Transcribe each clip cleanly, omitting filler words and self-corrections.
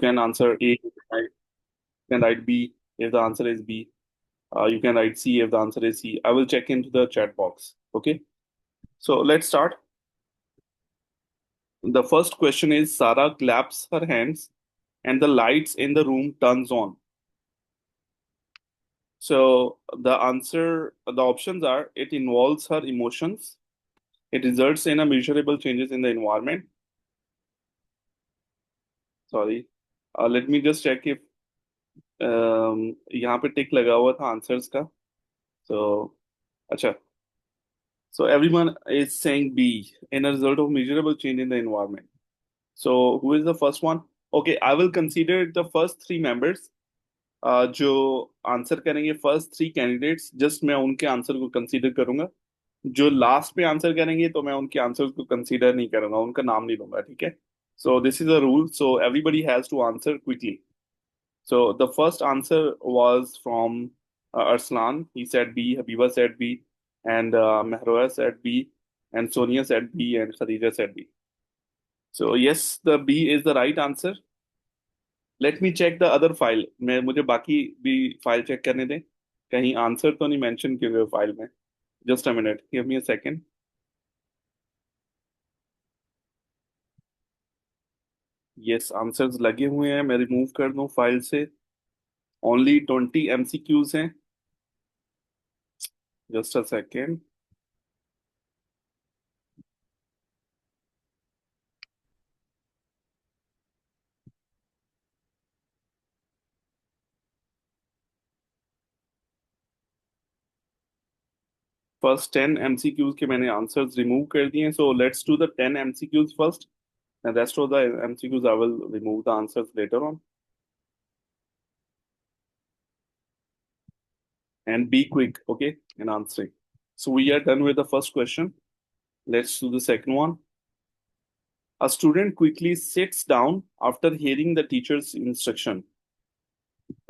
can answer A, you can write B if the answer is B. You can write C if the answer is C. I will check into the chat box. Okay. So let's start. The first question is Sarah claps her hands and the lights in the room turns on. So the options are it involves her emotions, it results in a measurable changes in the environment. Sorry. Let me just check if यहाँ पे टिक लगा हुआ था answers का. So अच्छा. So everyone is saying B in a result of measurable change in the environment. So who is the first one? Okay, I will consider the first three members. जो answer करेंगे first three candidates just मैं उनके answer को consider करूंगा. जो last पे answer करेंगे तो मैं उनके आंसर को कंसीडर नहीं करूंगा, उनका नाम नहीं लूंगा. ठीक है. So this is a rule, so everybody has to answer quickly. So the first answer was from Arslan. He said B, Habiba said B, and Mehroya said B, and Sonia said B, and Khadija said B. So yes, the B is the right answer. Let me check the other file. मैं मुझे बाकी भी file check करने दें, कहीं answer तो नहीं mention किए हुए फाइल में. Just a minute, give me a second. Yes, answers लगे हुए हैं. मैं रिमूव कर दूं फाइल से. ओनली 20 MCQs हैं. Just a second. First 10 MCQs के मैंने आंसर्स रिमूव कर दिए. So let's do the 10 MCQs first, and rest of the MCQs I will remove the answers later on. And be quick, okay, in answering. So we are done with the first question. Let's do the second one. A student quickly sits down after hearing the teacher's instruction.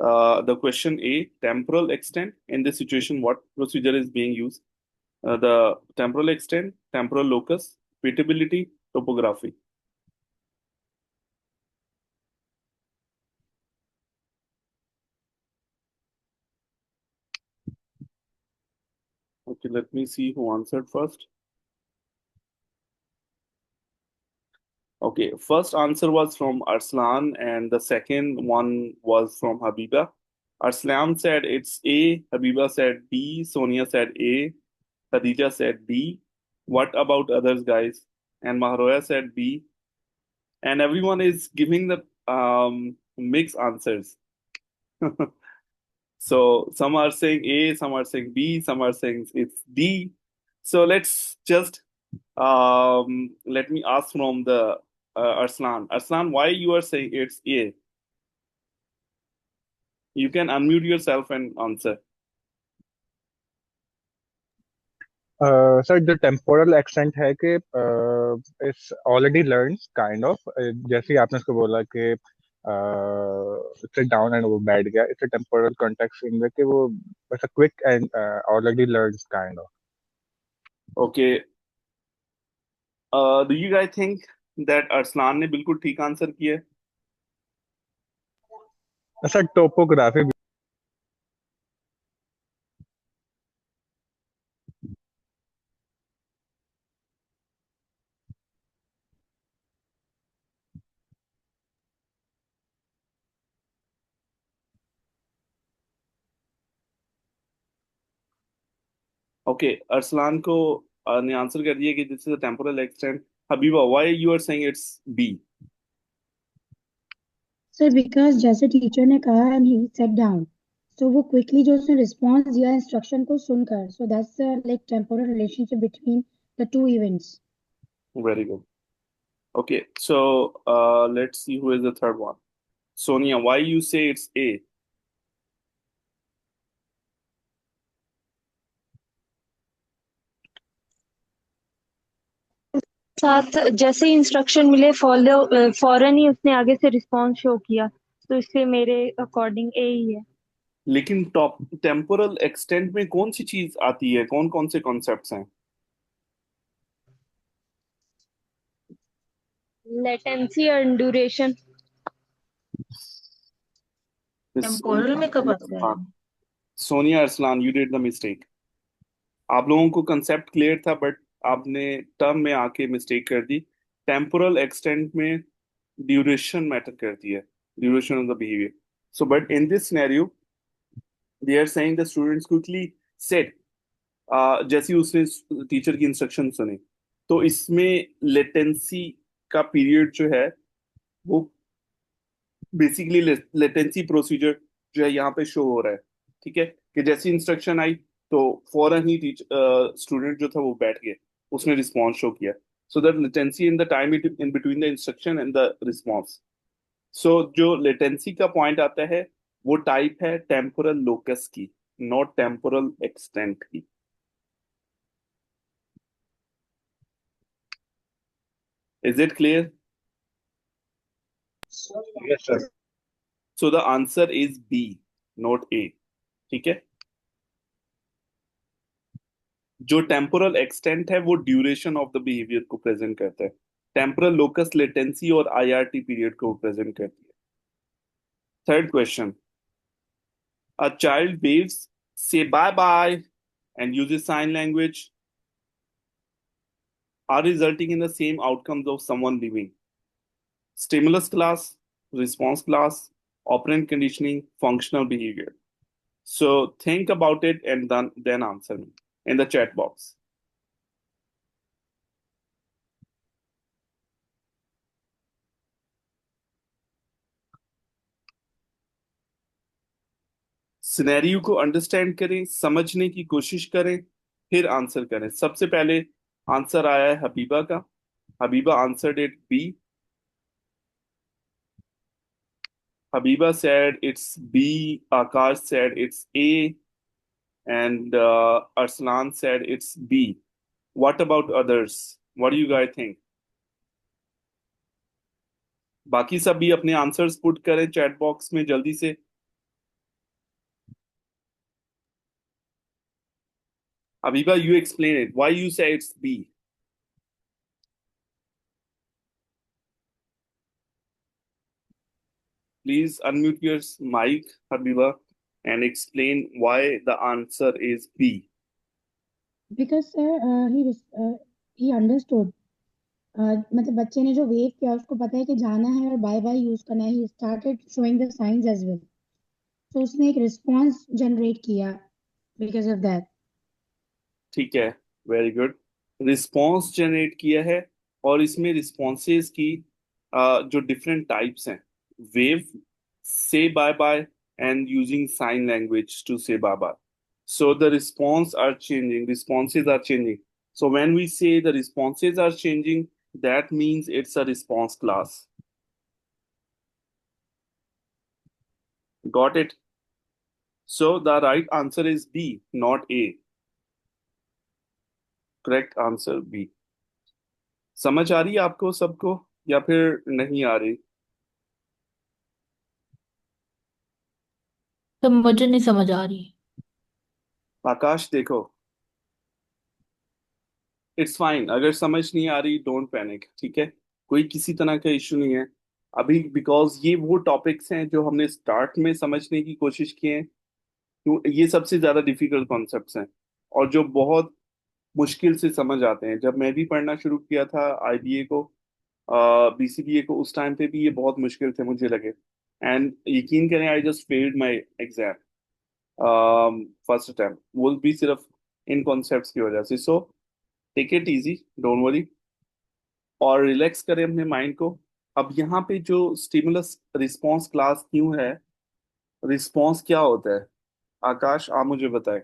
The question A, temporal extent. In this situation, what procedure is being used? The temporal extent, temporal locus, repeatability, topography. Okay, let me see who answered first. Okay, first answer was from Arslan, and the second one was from Habiba. Arslan said it's A, Habiba said B, Sonia said A, Khadija said B. What about others, guys? And Mahroya said B. And everyone is giving the mixed answers. So some are saying A, some are saying B, some are saying it's D. So let's just let me ask from the Arslan. Arslan, why you are saying it's A? You can unmute yourself and answer. Sir जो टेम्पोरल एक्सटेंट है कि it's already learn kind of, जैसे ही आपने उसको बोला कि सिट डाउन एंड वो बैठ गया, इट्स अ टेम्पोरल कॉन्टेक्स्ट इन कि वो it's a quick and already learn kind of. Okay. Do you guys think that Arslan ने बिल्कुल ठीक आंसर किया है? Sir topography. ओके, अरसलान को ने आंसर कर दिया कि this is a temporal extent. Habiba, why you are saying it's B? Sir because जैसे टीचर ने कहा एंड ही सेट डाउन, तो वो क्विकली जो उसने रिस्पॉन्स दिया इंस्ट्रक्शन को सुनकर, so that's like temporal relationship between the two events. Very good. Okay, so let's see who is the third one. Sonia, why you say it's A? साथ जैसे ही instruction मिले फौरन ही उसने आगे से रिस्पॉन्स शो किया, तो इसलिए मेरे अकॉर्डिंग ए ही है. लेकिन टॉप टेम्पोरल एक्सटेंट में कौन सी चीज आती है, कौन कौन से कॉन्सेप्ट्स हैं? लेटेंसी और ड्यूरेशन. टेम्पोरल में कब आता है? हाँ, Sonia Arsalan, you did the mistake. आप लोगों को कंसेप्ट क्लियर था, बट आपने टर्म में आके मिस्टेक कर दी। टेम्पोरल एक्सटेंट में ड्यूरेशन मैटर करती है, duration of the behaviour. So but in this scenario they are saying the students quickly said, जैसे ही उसने टीचर की इंस्ट्रक्शन सुनी, तो इसमें लेटेंसी का पीरियड जो है वो बेसिकली लेटेंसी प्रोसीजर जो है यहाँ पे शो हो रहा है। ठीक है, कि जैसी इंस्ट्रक्शन आई तो फौरन ही स्टूडेंट जो था वो बैठ गया, उसने रिस्पॉन्स शो किया। So that latency in the time in between the instruction and the response. So जो लेटेंसी का पॉइंट आता है वो टाइप है टेम्पोरल लोकस की, नॉट टेम्पोरल एक्सटेंट की। Is it clear? Yes sir. So the answer is B, not A. ठीक है, जो टेम्पोरल एक्सटेंट है वो ड्यूरेशन ऑफ द बिहेवियर को प्रेजेंट करता है। टेम्पोरल लोकस लेटेंसी और आईआरटी पीरियड को प्रेजेंट करती है। Third question, a child waves say bye bye and uses sign language are resulting in the same outcomes of someone leaving. Stimulus class, response class, operant conditioning, functional behavior. So think about it and then answer me in the chat box. Scenario को understand करें, समझने की कोशिश करें, फिर answer करें। सबसे पहले आंसर आया है हबीबा का। Habiba answered it be. Habiba said it's B. Akash said it's A. And Arslan said it's B. What about others? What do you guys think? बाकी सब भी अपने आंसर्स पुट करें चैट बॉक्स में जल्दी से। Habiba, you explain it. Why you say it's B? Please unmute your mic, Habiba, and explain why the answer is B. Because sir, he understood. मतलब बच्चे ने जो वेव किया उसको पता है कि जाना है और बाय बाय यूज करना है। He started showing the signs as well, तो उसने एक रिस्पॉन्स जनरेट किया बिकॉज ऑफ दैट। ठीक है, वेरी गुड। रिस्पॉन्स जनरेट किया है, और इसमें रिस्पॉन्सेज की जो डिफरेंट टाइप्स हैं, wave, say bye bye, and using sign language to say bye bye. So the response are changing, responses are changing. So when we say the responses are changing, that means it's a response class. Got it? So the right answer is B, not A. Correct answer B. समझ आ रही है आपको सबको या फिर नहीं आ रही? तो मुझे नहीं समझ आ रही। आकाश देखो, इट्स फाइन, अगर समझ नहीं आ रही डोंट पैनिक, ठीक है? कोई किसी तरह का इश्यू नहीं है अभी, बिकॉज ये वो टॉपिक्स हैं जो हमने स्टार्ट में समझने की कोशिश की है। क्यों, ये सबसे ज्यादा डिफिकल्ट कॉन्सेप्ट्स हैं और जो बहुत मुश्किल से समझ आते हैं। जब मैं भी पढ़ना शुरू किया था आईबीए को, बीसीबीए को, उस टाइम पे भी ये बहुत मुश्किल थे मुझे लगे। एंड यकीन करें, I just failed my exam first attempt, वो भी सिर्फ इन कॉन्सेप्ट्स की वजह से। So take it easy, don't worry, और रिलैक्स करें अपने माइंड को। अब यहाँ पे जो स्टिमुलस रिस्पॉन्स क्लास क्यों है, रिस्पॉन्स क्या होता है, आकाश आप मुझे बताएं।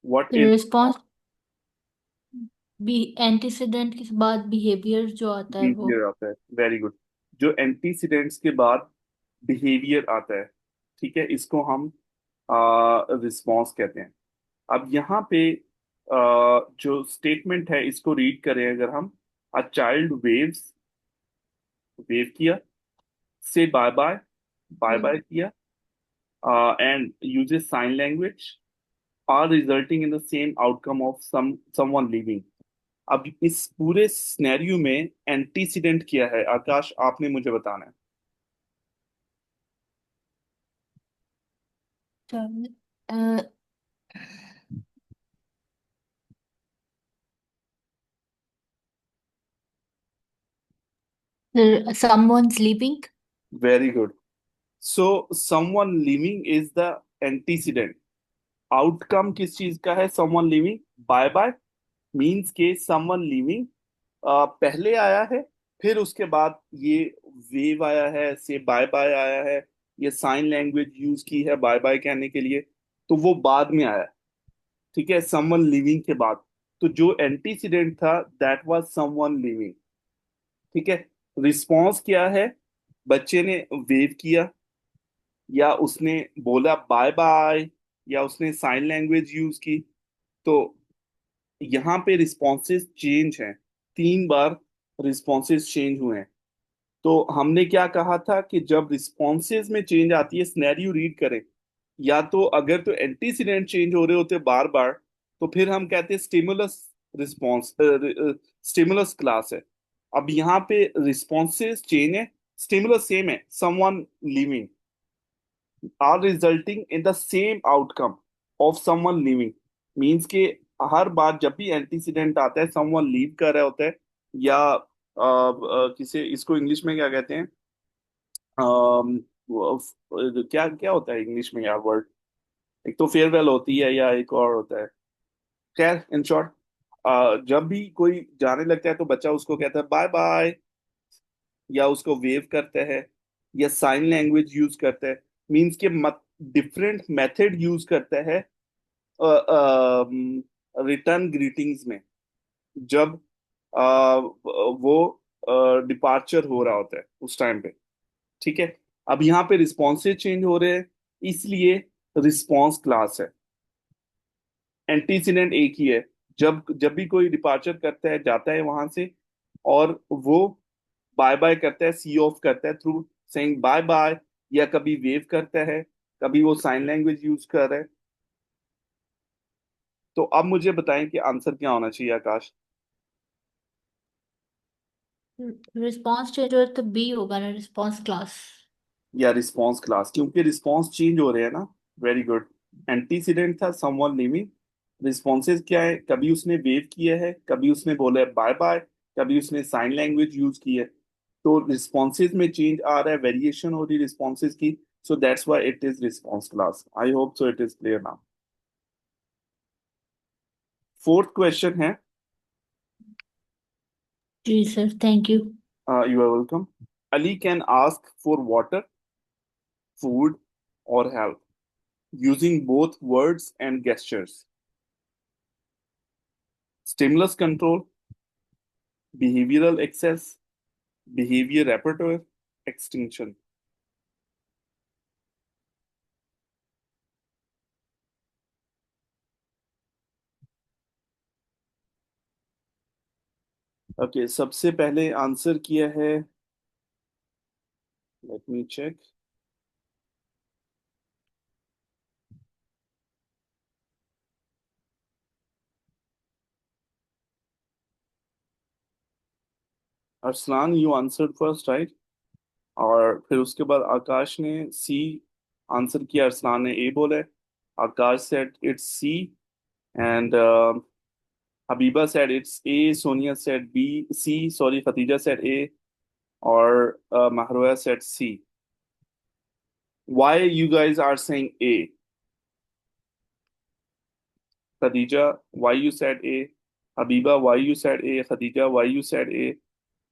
व्हाट इज रिस्पॉन्स भी एंटीसीडेंट के बाद बिहेवियर जो आता है वो। बिहेवियर आता है, वेरी गुड। जो एंटीसीडेंट्स के बाद बिहेवियर आता है, ठीक है, इसको हम रिस्पॉन्स कहते हैं। अब यहाँ पे जो स्टेटमेंट है इसको रीड करें अगर हम, अ चाइल्ड वेव्स, वेव किया, से बाय बाय, बाय बाय किया, and uses sign language, are resulting in the same outcome of someone leaving. अब इस पूरे सिनेरियो में एंटीसीडेंट क्या है आकाश, आपने मुझे बताना है। चल, uh, someone's leaving. Very good. So someone leaving is the antecedent. Outcome किस चीज का है? Someone leaving. Bye bye means के समवन लिविंग पहले आया है, फिर उसके बाद ये वेव आया है, से बाय बाय आया है, ये साइन लैंग्वेज यूज की है बाय बाय कहने के लिए, तो वो बाद में आया. ठीक है, समवन लिविंग के बाद. तो जो एंटीसीडेंट था दैट वाज समवन लिविंग. ठीक है. रिस्पॉन्स क्या है? बच्चे ने वेव किया, या उसने बोला बाय बाय, या उसने साइन लैंग्वेज यूज की. तो यहाँ पे रिस्पॉन्सेस चेंज हैं. 3 बार रिस्पॉन्सेस चेंज हुए हैं. तो हमने क्या कहा था कि जब रिस्पॉन्सेज में चेंज आती है, सिनेरियो रीड करें, या तो अगर तो एंटीसीडेंट चेंज हो रहे होते बार बार, तो फिर हम कहते हैं स्टिमुलस रिस्पॉन्स, स्टिमुलस क्लास है. अब यहाँ पे रिस्पॉन्सेज चेंज है, स्टिमुलस सेम है, someone leaving, are resulting in the same outcome of someone leaving. Means के हर बार जब भी एंटीसीडेंट आता है, समवन लीव कर रहा होता है, या किसे, इसको इंग्लिश में क्या कहते हैं? क्या क्या होता है इंग्लिश में यार वर्ड? एक तो फेयरवेल होती है, या एक और होता है. खैर, इन शॉर्ट, जब भी कोई जाने लगता है तो बच्चा उसको कहता है बाय बाय, या उसको वेव करता है, या साइन लैंग्वेज यूज करता है. मीन्स के डिफरेंट मेथड यूज करता है रिटर्न ग्रीटिंग्स में, जब वो डिपार्चर हो रहा होता है उस टाइम पे. ठीक है. अब यहाँ पे रिस्पॉन्सेज चेंज हो रहे हैं, इसलिए रिस्पॉन्स क्लास है. एंटीसीडेंट एक ही है. जब जब भी कोई डिपार्चर करता है, जाता है वहां से, और वो बाय बाय करता है, सी ऑफ करता है थ्रू सेइंग बाय बाय, या कभी वेव करता है, कभी वो साइन लैंग्वेज यूज कर रहा है. तो अब मुझे बताएं कि आंसर क्या होना चाहिए, आकाश? रिस्पॉन्स चेंज हो तो बी होगा ना, रिस्पॉन्स क्लास. या रिस्पॉन्स क्लास, क्योंकि रिस्पॉन्स चेंज हो रहे हैं ना. Very good. एंटीसीडेंट था समवन लिविंग. रिस्पॉन्सेज क्या है? कभी उसने वेव किया है, कभी उसने बोला है बाय बाय, कभी उसने साइन लैंग्वेज यूज की है. तो रिस्पॉन्सेज में चेंज आ रहा है, वेरिएशन हो रही है रिस्पॉन्सेज की. So that's why it is response class. I hope so it is clear now. Fourth question है. जी sir, thank you. You are welcome. Ali can ask for water, food, or help using both words and gestures. Stimulus control, behavioral access, behavior repertoire, extinction. Okay, सबसे पहले answer किया है, let me check. Arsalan, you answered first, right? और फिर उसके बाद आकाश ने सी answer किया, अरसलान ने ए बोला है. Akash said it's C, and Habiba said it's A, Sonia said B, C, sorry, Khatija said A, or Mahroya said C. Why you guys are saying A? Khadija, why you said A? Habiba, why you said A? Khadija, why you said A?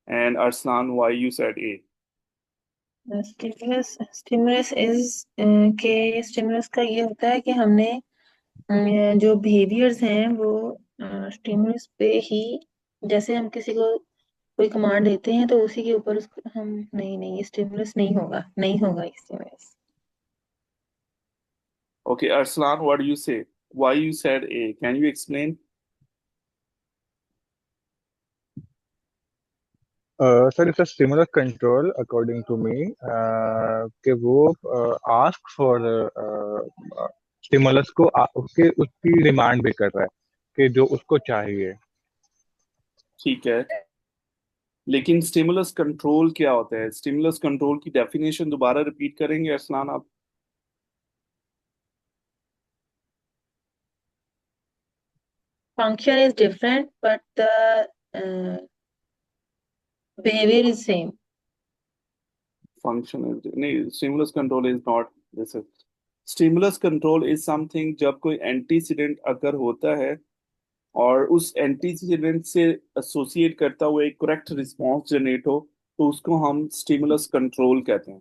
And Arslan, why you said A? Stimulus stimulus is के stimulus का ये होता है कि हमने जो behaviours हैं वो स्टिमुलस पे ही, जैसे हम किसी को कोई कमांड देते हैं तो उसी के ऊपर उसको हम, नहीं नहीं, ये स्टिमुलस नहीं होगा, नहीं होगा stimulus. Okay, Arslan, what do you say? Why you said A? Can you explain? Sir it's a stimulus control according to me, कि वो आस्क फॉर स्टिमुलस को उसके उसकी डिमांड भी कर रहा है कि जो उसको चाहिए. ठीक है, लेकिन स्टिमुलस कंट्रोल क्या होता है? स्टिमुलस कंट्रोल की डेफिनेशन दोबारा रिपीट करेंगे अरसलान आप? function is different, but the behavior is same. Function नहीं, stimulus control is not this. Stimulus control is something जब कोई एंटीसीडेंट अगर होता है और उस एंटीसीडेंट से एसोसिएट करता हुआ एक करेक्ट रिस्पॉन्स जनरेट हो, तो उसको हम स्टिमुलस कंट्रोल कहते हैं।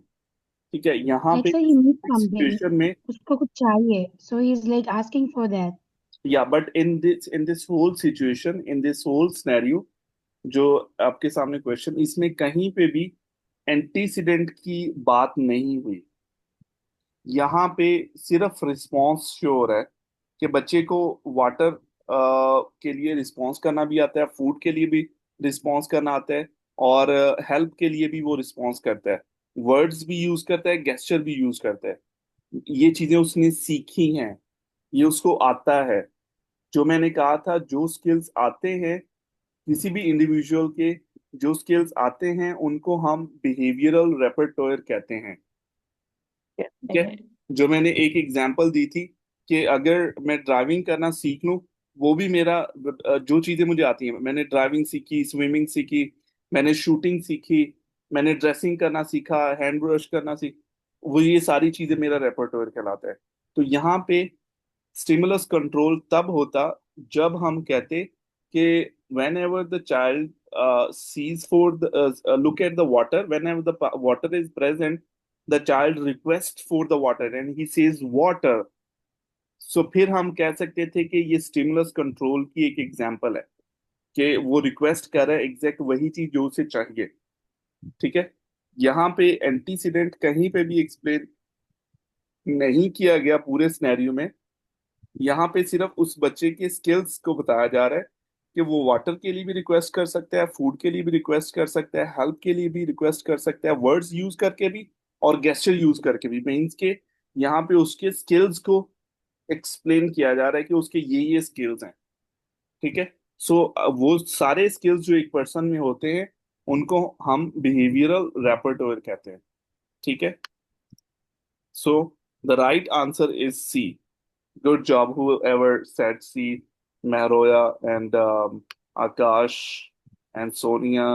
ठीक है, यहाँ Like पे so he needs something. Situation में, उसको कुछ चाहिए. So he's like asking for that. या but in this whole situation, in this whole scenario, जो आपके सामने क्वेश्चन, इसमें कहीं पे भी एंटीसीडेंट की बात नहीं हुई। यहाँ पे सिर्फ रिस्पॉन्स शो हो रहा है कि बच्चे को वाटर के लिए रिस्पॉन्स करना भी आता है, फूड के लिए भी रिस्पॉन्स करना आता है, और हेल्प के लिए भी वो रिस्पॉन्स करता है, वर्ड्स भी यूज करता है, गेस्चर भी यूज करता है। ये चीजें उसने सीखी हैं, ये उसको आता है। जो मैंने कहा था, जो स्किल्स आते हैं किसी भी इंडिविजुअल के, जो स्किल्स आते हैं उनको हम बिहेवियरल रेpertoire कहते हैं। ठीक है, जो मैंने एक एग्जांपल दी थी कि अगर मैं ड्राइविंग करना सीख लूं, वो भी मेरा जो चीजें मुझे आती हैं, मैंने ड्राइविंग सीखी, स्विमिंग सीखी, मैंने शूटिंग सीखी, मैंने ड्रेसिंग करना सीखा, हैंड ब्रश करना सीख, वो ये सारी चीजें मेरा रेpertoire कहलाता है। तो यहाँ पे स्टिमुलस कंट्रोल तब होता जब हम कहते कि whenever the child sees for the look at the water, whenever the water is present, the child requests for the water and he says water, so फिर हम कह सकते थे कि ये स्टिमुलस कंट्रोल की एक एग्जांपल है कि वो रिक्वेस्ट कर रहा है एग्जैक्ट वही चीज जो उसे चाहिए। ठीक है, यहाँ पे एंटीसीडेंट कहीं पे भी एक्सप्लेन नहीं किया गया पूरे सिनेरियो में। यहाँ पे सिर्फ उस बच्चे के स्किल्स को बताया जा रहा है कि वो वाटर के लिए भी रिक्वेस्ट कर सकता है, फूड के लिए भी रिक्वेस्ट कर सकता है, हेल्प के लिए भी रिक्वेस्ट कर सकता है, वर्ड्स यूज करके भी और गेस्चर यूज करके भी। मीन्स के यहाँ पे उसके स्किल्स को एक्सप्लेन किया जा रहा है कि उसके ये स्किल्स हैं। ठीक है, सो वो सारे स्किल्स जो एक पर्सन में होते हैं उनको हम बिहेवियरल रेpertoire कहते हैं। ठीक है, so the right answer is C. Good job, whoever said C, Mahroya and Akash and Sonia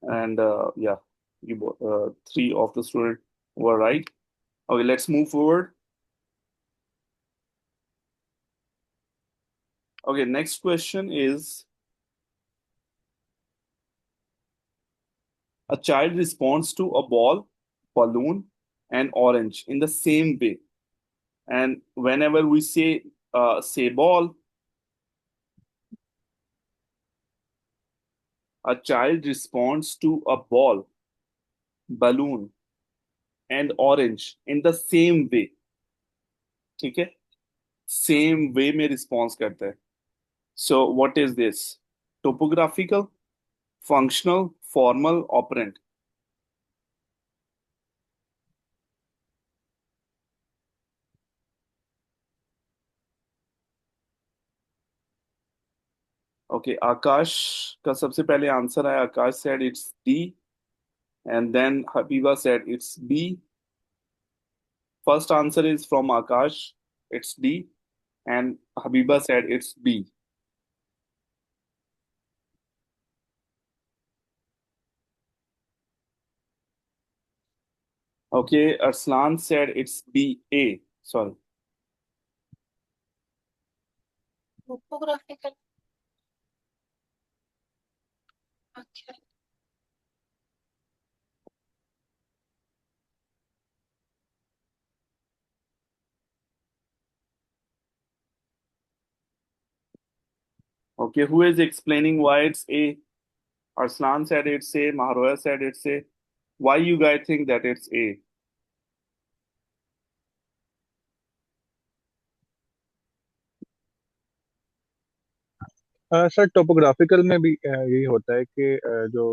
and yeah, you three of the students were right. Okay, let's move forward. Okay, next question is a child responds to a ball, balloon, and orange in the same way. And whenever we say ball, a child responds to a ball, balloon, and orange in the same way. ठीक है, same way में response करता है। So what is this? Topographical, functional, formal, operant? Okay, Akash का सबसे पहले answer है। Akash said it's D and then Habiba said it's B. First answer is from Akash, it's D, and Habiba said it's B. Okay, Arslan said it's B A, sorry. Topographical. Okay. Okay, who is explaining why it's A? Arslan said it's A, Mahroya said it's A. Why you guys think that it's A? Sir topographical में भी यही होता है कि जो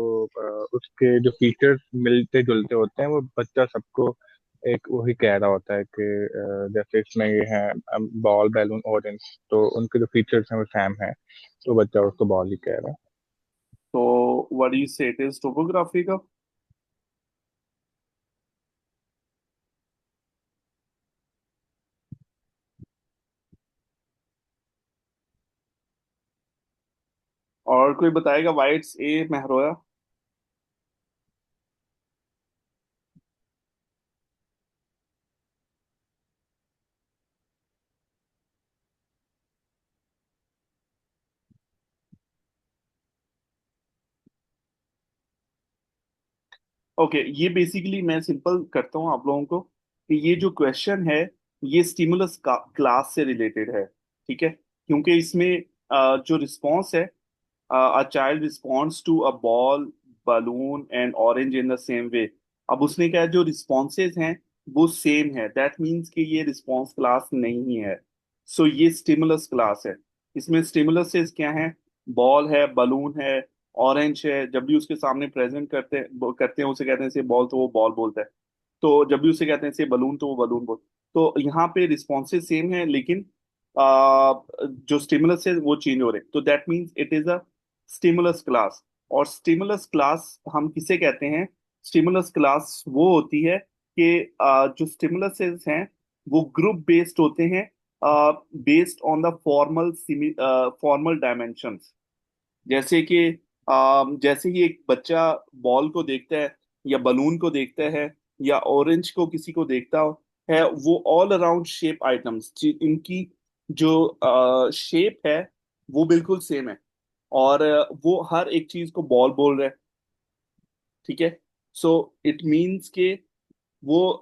उसके जो features मिलते जुलते होते हैं वो बच्चा सबको एक वही कह रहा होता है कि जैसे इसमें ये है बॉल बैलून ऑरेंज, तो उनके जो फीचर्स हैं वो सेम है, तो बच्चा उसको बॉल ही कह रहा है। So what do you say? It is topographical? और कोई बताएगा व्हाई इट्स ए, महरोया? ओके, ये बेसिकली मैं सिंपल करता हूँ आप लोगों को कि ये जो क्वेश्चन है ये स्टिमुलस क्लास से रिलेटेड है, ठीक है? क्योंकि इसमें जो रिस्पॉन्स है, a child responds to a ball, balloon and orange in the same way. अब उसने क्या, जो रिस्पॉन्सेज हैं वो सेम है, दैट मीन्स कि ये रिस्पॉन्स क्लास नहीं है। सो ये स्टिमुलस क्लास है। इसमें स्टिमुलसेस क्या हैं? बॉल है, बलून है, ऑरेंज है। जब भी उसके सामने प्रेजेंट करते हैं उसे कहते हैं से बॉल, तो वो बॉल बोलता है। तो जब भी उसे कहते हैं से बलून, तो वो बलून बोल। तो यहाँ पे रिस्पॉन्सेज सेम है, लेकिन जो स्टिमुलस है वो चेंज हो रहे हैं, तो that means it is a stimulus class. और स्टिमुलस क्लास हम किसे कहते हैं? स्टिमुलस क्लास वो होती है कि जो स्टिमुलसेस हैं वो ग्रुप बेस्ड होते हैं, based on the formal dimensions. जैसे कि जैसे ही एक बच्चा बॉल को देखता है या बलून को देखता है या ऑरेंज को किसी को देखता है, वो ऑल अराउंड शेप आइटम्स, इनकी जो शेप है वो बिल्कुल सेम है, और वो हर एक चीज को बॉल बोल रहा है, ठीक है? सो इट मीन्स के वो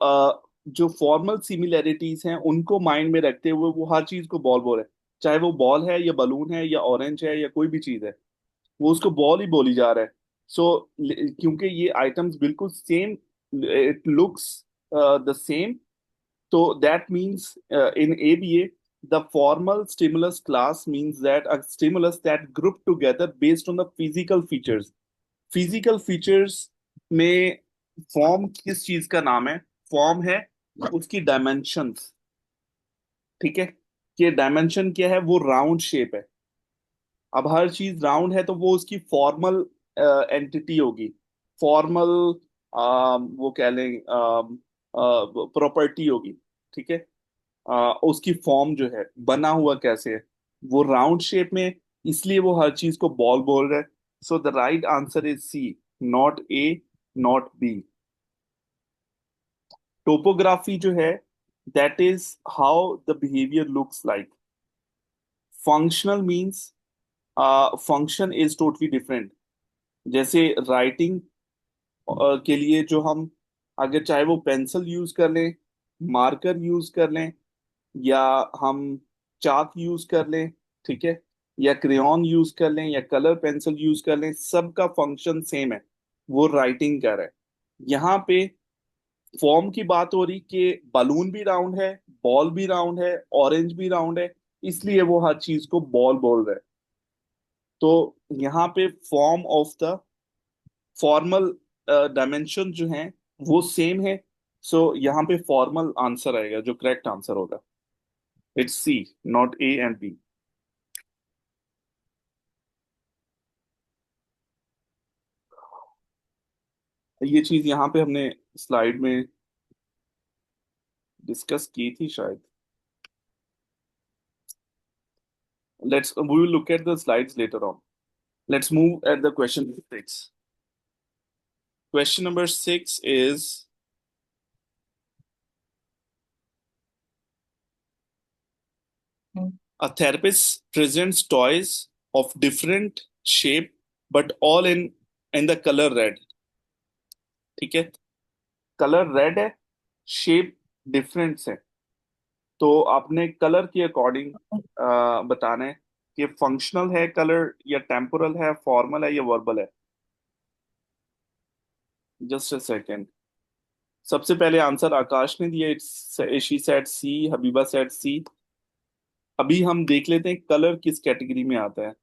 जो फॉर्मल सिमिलैरिटीज हैं उनको माइंड में रखते हुए वो हर चीज को बॉल बोल रहे हैं, चाहे वो बॉल है या बलून है या ऑरेंज है या कोई भी चीज है, वो उसको बॉल ही बोली जा रहा है। सो क्योंकि ये आइटम्स बिल्कुल same, it looks the same, so that means in ABA, the formal stimulus class means that a stimulus that group together based on the physical features. Physical features में फॉर्म किस चीज का नाम है? फॉर्म है उसकी dimensions, ठीक है? कि डायमेंशन क्या है? वो राउंड शेप है। अब हर चीज राउंड है तो वो उसकी फॉर्मल एंटिटी होगी, फॉर्मल वो कह लें प्रॉपर्टी होगी, ठीक है? उसकी फॉर्म जो है बना हुआ कैसे है, वो राउंड शेप में, इसलिए वो हर चीज को बॉल बोल रहा है। So the right answer is C, not A, not B. Topography जो है, that is how the behaviour looks like. Functional means function is totally different. जैसे राइटिंग के लिए जो हम, अगर चाहे वो पेंसिल यूज कर लें, मार्कर यूज कर लें, या हम चाक यूज कर लें, ठीक है, या क्रेयॉन यूज कर लें या कलर पेंसिल यूज कर लें, सबका फंक्शन सेम है, वो राइटिंग कर है। यहाँ पे फॉर्म की बात हो रही कि बलून भी राउंड है, बॉल भी राउंड है, ऑरेंज भी राउंड है, इसलिए वो हर चीज को बॉल बोल रहे हैं। तो यहाँ पे form of the formal dimension जो हैं वो सेम है। सो यहाँ पे फॉर्मल आंसर आएगा, जो करेक्ट आंसर होगा। It's C, not A and B. ये चीज यहाँ पे हमने स्लाइड में डिस्कस की थी शायद। Let's we will look at the slides later on. Let's move at the question 6। Question number 6 is, a therapist presents toys of different shape but all in the color red, ठीक है? Colour red है, shape different है। तो आपने colour के according बताना है कि फंक्शनल है कलर, या टेम्पोरल है, फॉर्मल है, या वर्बल है। Just a second. सबसे पहले आंसर आकाश ने दिया, it's she said C, Habiba said C. अभी हम देख लेते हैं कलर किस कैटेगरी में आता है।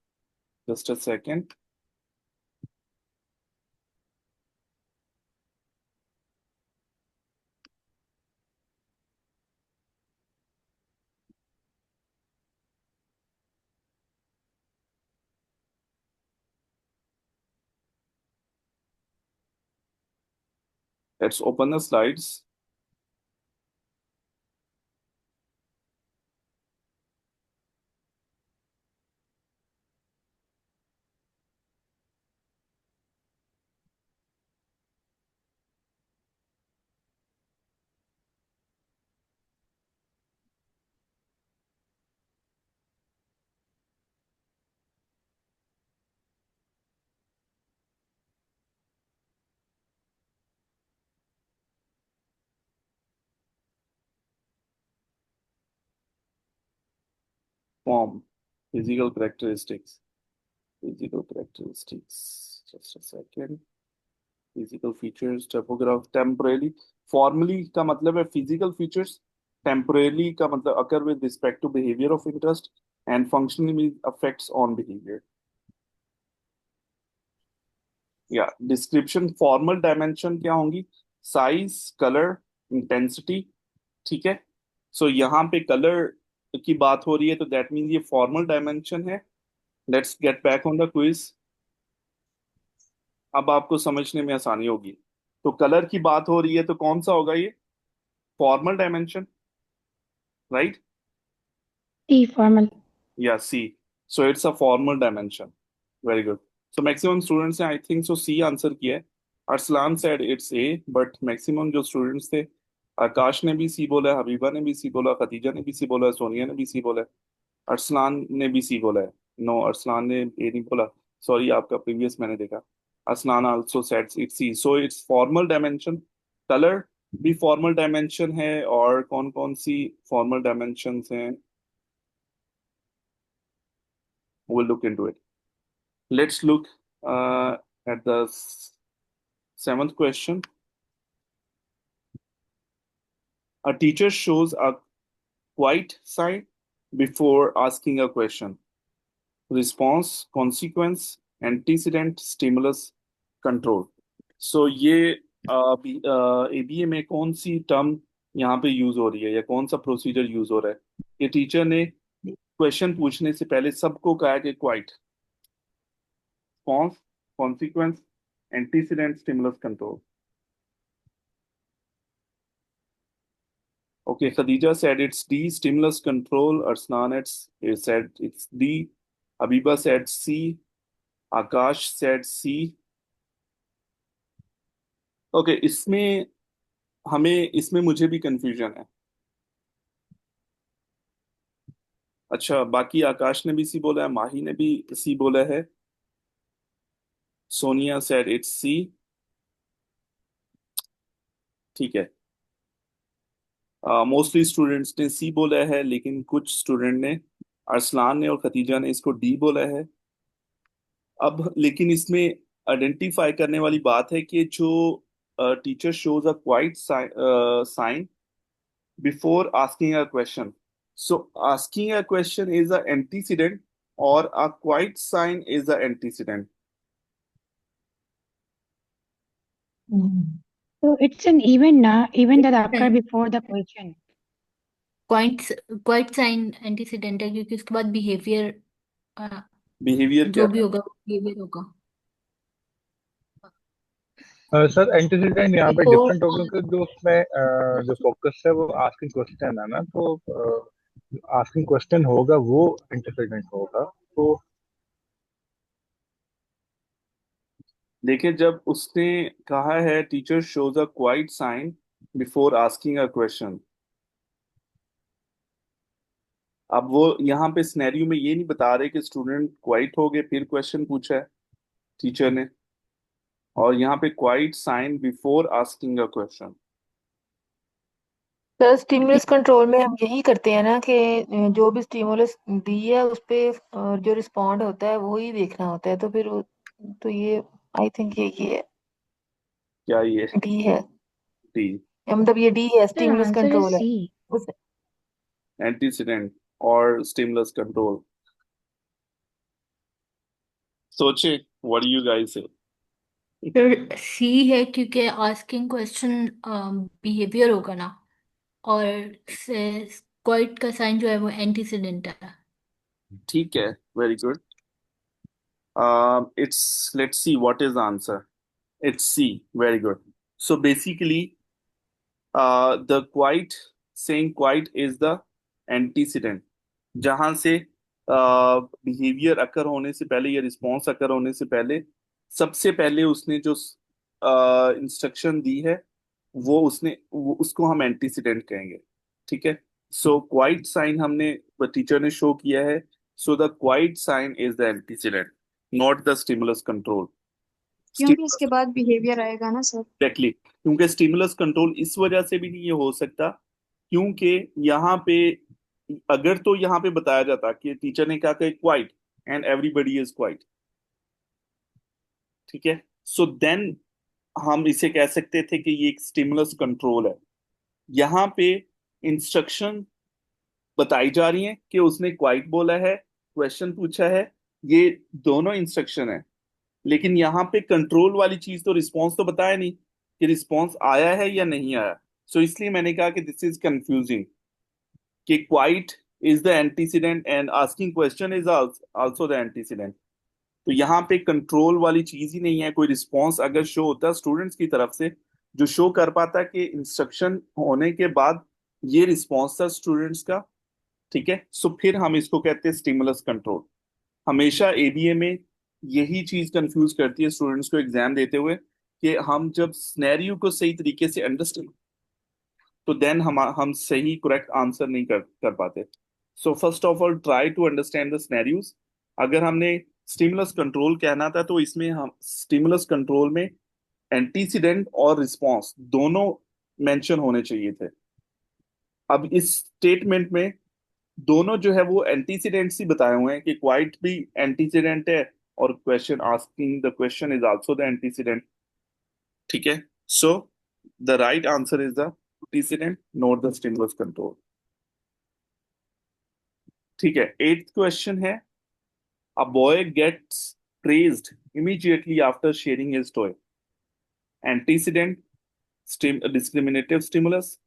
Just a second. Let's open the slides. form, physical characteristics. Physical characteristics. Just a second. Physical features, topograph, temporarily. Formally का मतलब है physical features. Temporarily का मतलब occur with respect to behavior of interest, and functionally means effects on behavior. या description formal dimension क्या होंगी? Size, colour, intensity. ठीक है, सो यहाँ पे कलर की बात हो रही है तो दैट मीन्स ये फॉर्मल डायमेंशन है। Let's get back on the quiz. अब आपको समझने में आसानी होगी। तो कलर की बात हो रही है तो कौन सा होगा ये? Formal dimension, right? T formal. या C. So it's a formal dimension. Very good. So maximum students ने I think so C answer किया है। Arslan said it's A, but maximum जो स्टूडेंट्स थे, आकाश ने भी सी बोला है, हबीबा ने भी सी बोला, खदीजा ने भी सी बोला है, सोनिया ने भी सी बोला है, अरसलान ने भी सी बोला है। नो, अरसलान ने ए नहीं बोला। सॉरी, आपका प्रीवियस मैंने देखा। Arsalan also said it's C. So it's formal dimension. Colour भी फॉर्मल डायमेंशन है। और कौन कौन सी फॉर्मल डायमेंशंस हैं? we'll look into it. Let's look at the seventh question. A teacher shows a quiet sign before asking a question. Response, consequence, antecedent, stimulus, control. So ये ABA में कौन सी term यहाँ पे यूज हो रही है या कौन सा प्रोसीजर यूज हो रहा है? ये टीचर ने क्वेश्चन पूछने से पहले सबको कहा कि quite, response, consequence, antecedent, stimulus, control. Okay, Khadija said it's D, stimulus control. Arslan said it's D. Habiba said C. Akash said C. Okay, इसमें मुझे भी कंफ्यूजन है। अच्छा, बाकी आकाश ने भी सी बोला है, माही ने भी सी बोला है, सोनिया सेड इट्स सी। ठीक है, मोस्टली स्टूडेंट्स ने सी बोला है, लेकिन कुछ स्टूडेंट ने, अरसलान ने और खतीजा ने, इसको डी बोला है। अब लेकिन इसमें आइडेंटिफाई करने वाली बात है कि जो teacher shows a quiet sign before asking a question. So asking a question is a antecedent और a quiet sign is a antecedent. So it's an event na, event that occur before the question. Quiet sign antecedent है क्योंकि उसके बाद behaviour behaviour क्या जो भी था? होगा बिहेवियर होगा। सर एंटीसीडेंट यहाँ पे बिफोर डिफरेंट होगा क्योंकि जो उसमें जो फोकस है वो आस्किंग क्वेश्चन है ना, तो आस्किंग क्वेश्चन होगा वो एंटीसीडेंट होगा। तो देखिए, जब उसने कहा है teacher shows a quiet sign before asking a question, अब वो यहाँ पे सिनेरियो में ये नहीं बता रहे कि स्टूडेंट क्वाइट हो गए फिर क्वेश्चन पूछा है टीचर ने, और यहाँ पे quiet sign before asking a question. Sir stimulus control में हम यही करते हैं ना कि जो भी स्टिमुलस दी है उस पे जो रिस्पॉन्ड होता है वो ही देखना होता है, तो फिर तो ये आई थिंक ये है, क्या ये डी है। डी? मतलब ये डी है, Sir, stimulus answer is control है। C. उस एंटीसीडेंट और स्टिमुलस कंट्रोल। सोचे, व्हाट डू यू गाइस से? फिर सी है क्योंकि आस्किंग क्वेश्चन बिहेवियर होगा ना, और क्वाइट का साइन जो है वो एंटीसीडेंट है। ठीक है, very good. It's, let's see what is the answer. It's C, very good. So basically the quiet, saying quiet is the antecedent, जहां से बिहेवियर अकर होने से पहले या रिस्पॉन्स अकर होने से पहले सबसे पहले उसने जो इंस्ट्रक्शन दी है उसको हम एंटीसीडेंट कहेंगे। ठीक है, सो क्वाइट साइन हमने टीचर ने शो किया है। So the quiet sign is the antecedent, not the stimulus control. क्योंकि इसके बाद बिहेवियर आएगा ना सर। एग्जैक्टली, क्योंकि स्टिमुलस कंट्रोल इस वजह से भी नहीं ये हो सकता क्योंकि यहाँ पे अगर तो यहाँ पे बताया जाता कि टीचर ने कहा कि quiet and everybody is quite, ठीक है, सो देन हम इसे कह सकते थे कि ये एक स्टिमुलस कंट्रोल है। यहाँ पे इंस्ट्रक्शन बताई जा रही है कि उसने क्वाइट बोला है, क्वेश्चन पूछा है, ये दोनों इंस्ट्रक्शन है। लेकिन यहाँ पे कंट्रोल वाली चीज तो रिस्पॉन्स तो बताया नहीं कि रिस्पॉन्स आया है या नहीं आया। सो इसलिए मैंने कहा कि दिस इज कंफ्यूजिंग कि quite is the antecedent and asking question is also the antecedent. तो यहाँ पे कंट्रोल वाली चीज ही नहीं है। कोई रिस्पॉन्स अगर शो होता स्टूडेंट्स की तरफ से जो शो कर पाता कि इंस्ट्रक्शन होने के बाद ये रिस्पॉन्स था स्टूडेंट्स का, ठीक है, सो फिर हम इसको कहते हैं स्टिमुलस कंट्रोल। हमेशा एबीए में यही चीज कंफ्यूज करती है स्टूडेंट्स को एग्जाम देते हुए कि हम जब स्नैरियो को सही तरीके से अंडरस्टैंड, तो देन हम सही करेक्ट आंसर नहीं कर पाते। So first of all try to understand the scenarios. अगर हमने स्टिमुलस कंट्रोल कहना था तो इसमें हम स्टिमुलस कंट्रोल में एंटीसीडेंट और रिस्पॉन्स दोनों मेंशन होने चाहिए थे। अब इस स्टेटमेंट में दोनों जो है वो एंटीसीडेंट्स ही बताए हुए हैं कि क्वाइट भी एंटीसीडेंट है और question asking the question is also the antecedent, ठीक है। So the right answer is the antecedent not the stimulus control, ठीक है। एट्थ क्वेश्चन है a boy gets praised immediately after sharing his toy. Antecedent, discriminative stimulus,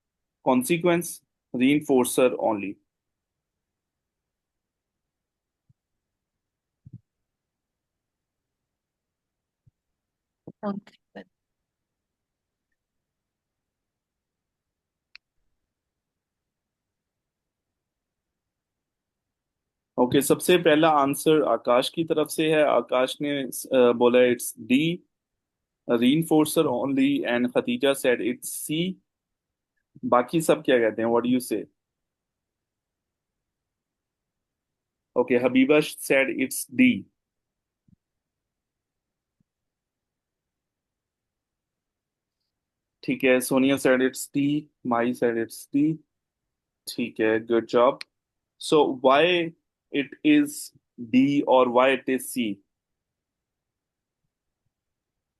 consequence, reinforcer only. Okay. Okay, सबसे पहला answer आकाश की तरफ से है। आकाश ने बोला it's D, reinforcer only, and Khatija said it's C. बाकी सब क्या कहते हैं, what do you say? Okay, Habiba said it's D. ठीक है, सोनिया सेड इट्स डी, माई सेड इट्स डी। ठीक है, good job. So why it is D और why it is C?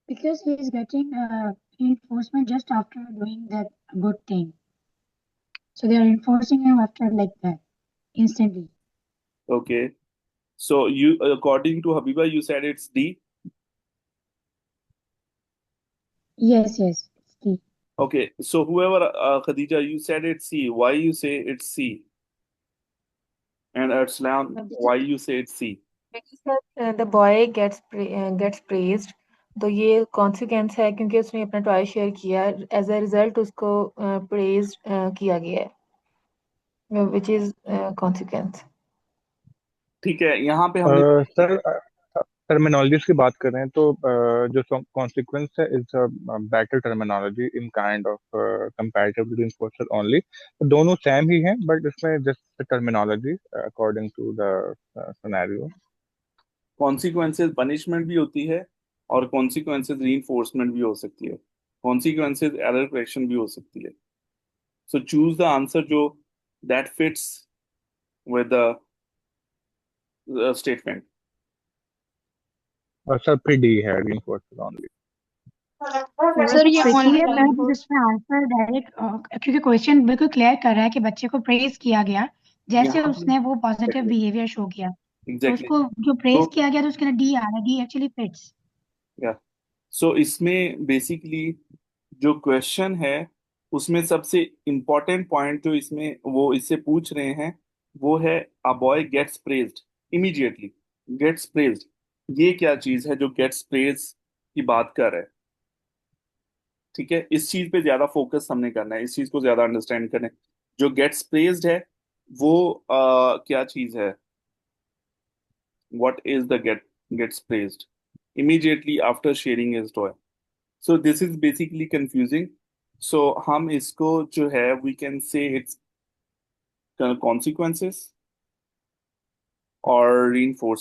Because he is getting reinforcement just after doing that good thing. So they are reinforcing him after like that, instantly. Okay, so you, according to Habiba, you said it's D. Yes, yes, it's the Okay, so whoever, Khadija, you said it's C. Why you say it's C? And Arslan, why you say it's C? The boy gets praised, तो ये consequence है क्योंकि उसने अपना toy share किया, as a result उसको praise किया गया है, विच इज कॉन्सिक्वेंस। ठीक है, यहाँ पे हमने सर टर्मिनोलॉजीज की बात करें तो जो कॉन्सिक्वेंस है is better terminology in kind of comparative reinforcer only. दोनों सेम ही हैं बट इसमें just terminology according to the scenario. Consequences punishment भी होती है और कॉन्सिक्वेंसेज रीइंफोर्समेंट भी हो सकती है, कॉन्सिक्वेंसेज एरर करेक्शन भी हो सकती है। सो चूज द आंसर जो that fits with the statement. और सर फिर डी है रिइंफोर्सर ओनली। सर ये tricky ओनली है reinforce जिसमें आंसर डायरेक्ट, क्योंकि क्वेश्चन बिल्कुल क्लियर कर रहा है कि बच्चे को प्रेज किया गया जैसे यहाँ उसने वो पॉजिटिव बिहेवियर शो किया, तो एग्जैक्टली, उसको जो प्रेज तो किया गया तो उसके लिए डी आ रहा है, डी एक्चुअली फिट्स। या सो इसमें बेसिकली जो क्वेश्चन है उसमें सबसे इम्पोर्टेंट पॉइंट जो इसमें वो इससे पूछ रहे हैं वो है a boy gets praised immediately. Gets praised, ये क्या चीज है जो गेट्स प्रेज की बात कर रहा है? ठीक है, इस चीज पे ज्यादा फोकस हमने करना है, इस चीज को ज्यादा अंडरस्टैंड करना है। जो गेट्स प्रेज्ड है वो क्या चीज है? What is the gates praised immediately after sharing his toy? So this is basically confusing. So हम इसको जो है we can say it's consequences or reinforcement.